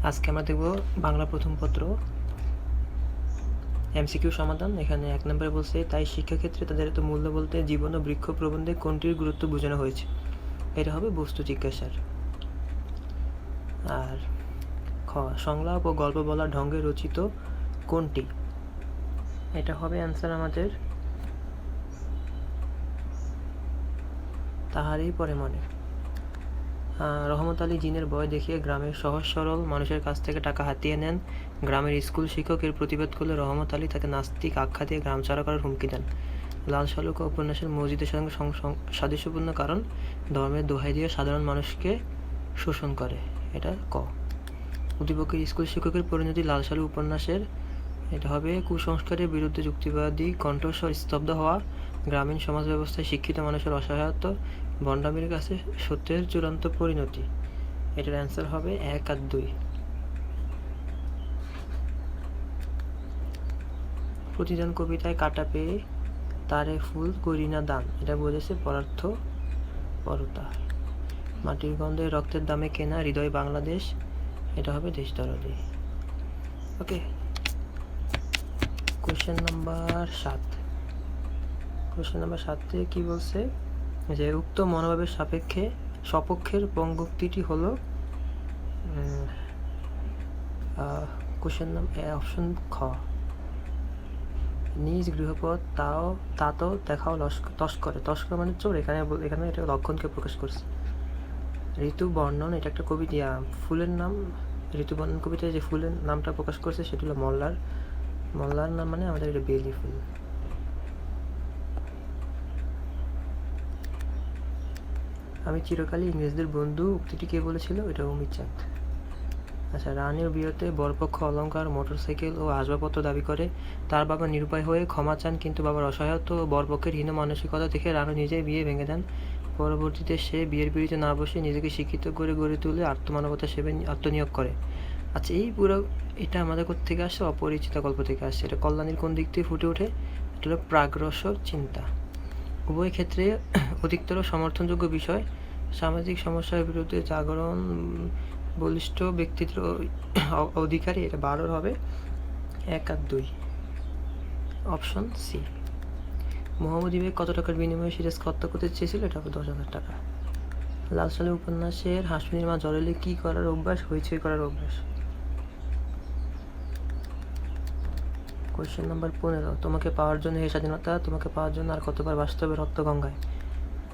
আজকে আমরা দেখব বাংলা প্রথম পত্র এমসিকিউ সমাধান। এখানে 1 নম্বরে বলছে, তাই শিক্ষাক্ষেত্রে তাদের এত মূল্য বলতে জীবন ও বৃক্ষ প্রবন্ধে কোনটির গুরুত্ব বোঝানো হয়েছে? এটা হবে বস্তু জিজ্ঞাসার। আর খ, সংলাপ ও গল্প বলার ঢঙ্গে রচিত কোনটি? এটা হবে অ্যান্সার আমাদের তাহারই পরে মনে। রহমত আলী জিনের ভয় দেখিয়ে গ্রামের সহজ সরল মানুষের কাছ থেকে টাকা হাতিয়ে নেন। গ্রামের স্কুল শিক্ষক এর প্রতিবাদ করলে রহমত আলী তাকে নাস্তিক আখ্যা দিয়ে গ্রাম ছাড়া করার হুমকি দেন। লাল শালুকা উপন্যাসের মসজিদের সঙ্গে সাদৃশ্যপূর্ণ কারণ ধর্মের দোহাই দিয়ে সাধারণ মানুষকে শোষণ করে। এটা ক। উদ্দীপকের স্কুল শিক্ষকের পরিণতি লাল শালু উপন্যাসের। এটা হবে কুসংস্কারের বিরুদ্ধে যুক্তিবাদী কণ্ঠস্বর স্তব্ধ হওয়া, গ্রামীণ সমাজ ব্যবস্থায় শিক্ষিত মানুষের অসহায়ত্ব, ভণ্ডামির কাছে সত্যের চূড়ান্ত পরিণতি। এটার অ্যান্সার হবে 1 আর 2। প্রতিদান কবিতায় কাটা পেয়ে তারে ফুল করি না দান, এটা বোঝাচ্ছে পরার্থ পরতা। মাটির গন্ধে রক্তের দামে কেনা হৃদয় বাংলাদেশ, এটা হবে দেশ দরদি। ওকে, কোয়েশ্চেন নাম্বার 7। কোয়েশ্চেন নাম্বার 7-এ কি বলছে যে উক্ত মনোভাবের সপক্ষের পঙ্গুক্তিটি হলো কোয়েশ্চেন নাম্বার অপশন খ, নিজ গৃহপথ তা তো দেখাও তস্করে। তস্কর মানে চোর। এখানে এটা লক্ষণকে প্রকাশ করছে। ঋতু বর্ণন, এটা একটা কবিতা। ফুলের নাম, ঋতু বর্ণন কবিতায় যে ফুলের নামটা প্রকাশ করছে সেটা হলো মল্লার। মল্লার নাম মানে আমাদের এটা বেলি ফুল। আমি চিরকালই ইংরেজদের বন্ধু, উক্তিটি কে বলেছিল? এটা অমিত চাঁদ। আচ্ছা, রানীর বিয়েতে বরপক্ষ অলঙ্কার, মোটরসাইকেল ও আসবাবপত্র দাবি করে। তার বাবা নিরুপায় হয়ে ক্ষমা চান, কিন্তু বাবার অসহায়ত্ব ও বরপক্ষের হীন মানসিকতা দেখে রানু নিজেই বিয়ে ভেঙে দেন। পরবর্তীতে সে বিয়ের পিড়িতে না বসে নিজেকে শিক্ষিত করে গড়ে তুলে আত্মমানবতা সেবায় আত্মনিয়োগ করে। আচ্ছা, এই পুরো এটা আমাদের কোত্থেকে আসছে? অপরিচিতা গল্প থেকে আসছে। এটা কল্যাণীর কোন দিক থেকে ফুটে ওঠে? এটা হলো প্রাগ্রসর চিন্তা। উভয় ক্ষেত্রে অধিকতর সমর্থনযোগ্য বিষয়। সামাজিক সমস্যার বিরুদ্ধে জাগরণ, বলিষ্ঠ ব্যক্তিত্ব অধিকারী, এটা 12 হবে 1 আর 2। Option C. মোহাম্মদ ইবেক কত টাকার বিনিময়ে সিরাজকে হত্যা করতে চেয়েছিল? এটা হবে 10,000 টাকা। লাল সালে উপন্যাসের হাসমিনীর মা জ্বর এলে কি করার অভ্যাস? হইচই করার অভ্যাস। Question number 15। তোমাকে পাওয়ার জন্য হে স্বাধীনতা, তোমাকে পাওয়ার জন্য আর কতবার বাস্তবে রক্ত গঙ্গায়।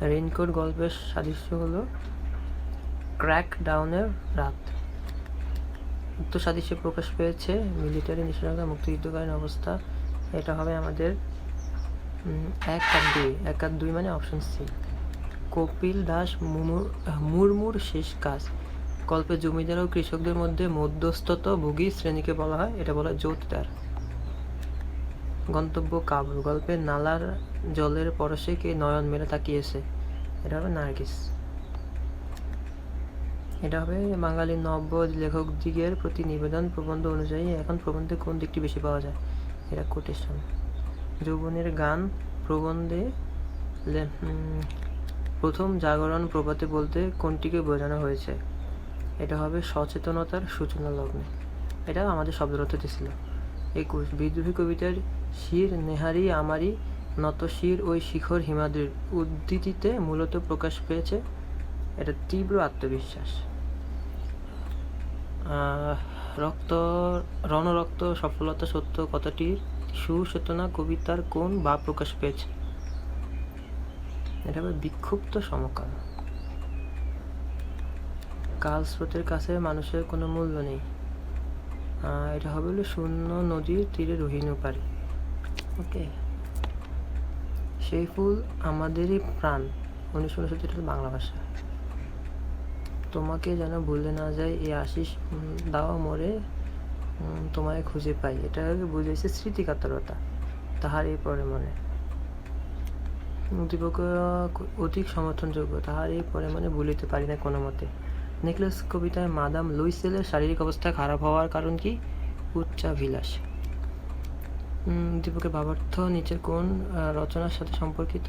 রেইনকোট গল্পের সাদৃশ্য হলো ক্র্যাক ডাউনের রাত। উক্ত সাদৃশ্য প্রকাশ পেয়েছে মিলিটারি নিষেধাজ্ঞা, মুক্তিযুদ্ধকালীন অবস্থা। এটা হবে আমাদের 1 আর 2। 1 আর 2 মানে অপশন সি। কপিল দাস মুর্মুর শেষ কাজ। গল্পে জমিদার ও কৃষকদের মধ্যে মধ্যস্থতাভোগী শ্রেণীকে বলা হয়, এটা বলা হয় জোতদার। গন্তব্য কাবুল। গল্পে নালার জলের পরশে কে নয়ন মেলে তাকিয়েছে? এটা হবে নার্গিস। এটা হবে বাঙালি নব্য লেখকদিগের প্রতি নিবেদন। প্রবন্ধ অনুযায়ী এখন প্রবন্ধে কোন দিকটি বেশি পাওয়া যায়? এটা কোটেশন। যৌবনের গান প্রবন্ধে প্রথম জাগরণ প্রভাতে বলতে কোনটিকে বোঝানো হয়েছে? এটা হবে সচেতনতার সূচনা লগ্নে। এটা আমাদের শব্দরথতে ছিল। 21। বিদ্রোহী কবিতার শির নেহারি আমারি নত শির ওই শিখর হিমাদ্রির উদ্ধৃতিতে মূলত প্রকাশ পেয়েছে, এটা তীব্র আত্মবিশ্বাস। রণরক্ত সফলতা সত্য কথাটির সুচেতনা কবিতার কোন বা প্রকাশ পেয়েছে? এটা হবে বিক্ষুব্ধ সমকাল। কাল স্রোতের কাছে মানুষের কোনো মূল্য নেই। এটা হবে শূন্য নদীর তীরে রহিনু পারি। ওকে। সেই ফুল আমাদেরই প্রাণ, 1969, এটা বাংলা ভাষা। তোমাকে যেন ভুলে না যায় এই আশিস দাও মোরে তোমায় খুঁজে পাই, এটা বুঝাইছে স্মৃতিকাতরতা। তাহার এই পরে মনে। উদ্দীপক অধিক সমর্থনযোগ্য। তাহার এই পরে মনে ভুলিতে পারি না কোনো মতে। নেকলেস কবিতায় মাদাম লুইসেলের শারীরিক অবস্থা খারাপ হওয়ার কারণ কি? উচ্চাভিলাষ। উদ্দীপকের ভাবার্থ নিচের কোন রচনার সাথে সম্পর্কিত?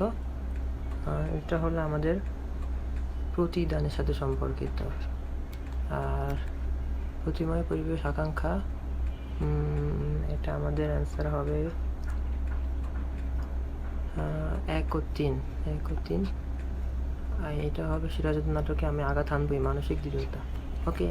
এটা হলো আমাদের প্রতিদানের সাথে সম্পর্কিত। আর প্রতিময় পরিবেশ আকাঙ্ক্ষা, এটা আমাদের অ্যান্সার হবে 1 ও 3। এটা হবে সিরাজউদ্দৌলা নাটকে আমি আঘাত হানবই, মানসিক দৃঢ়তা। ওকে।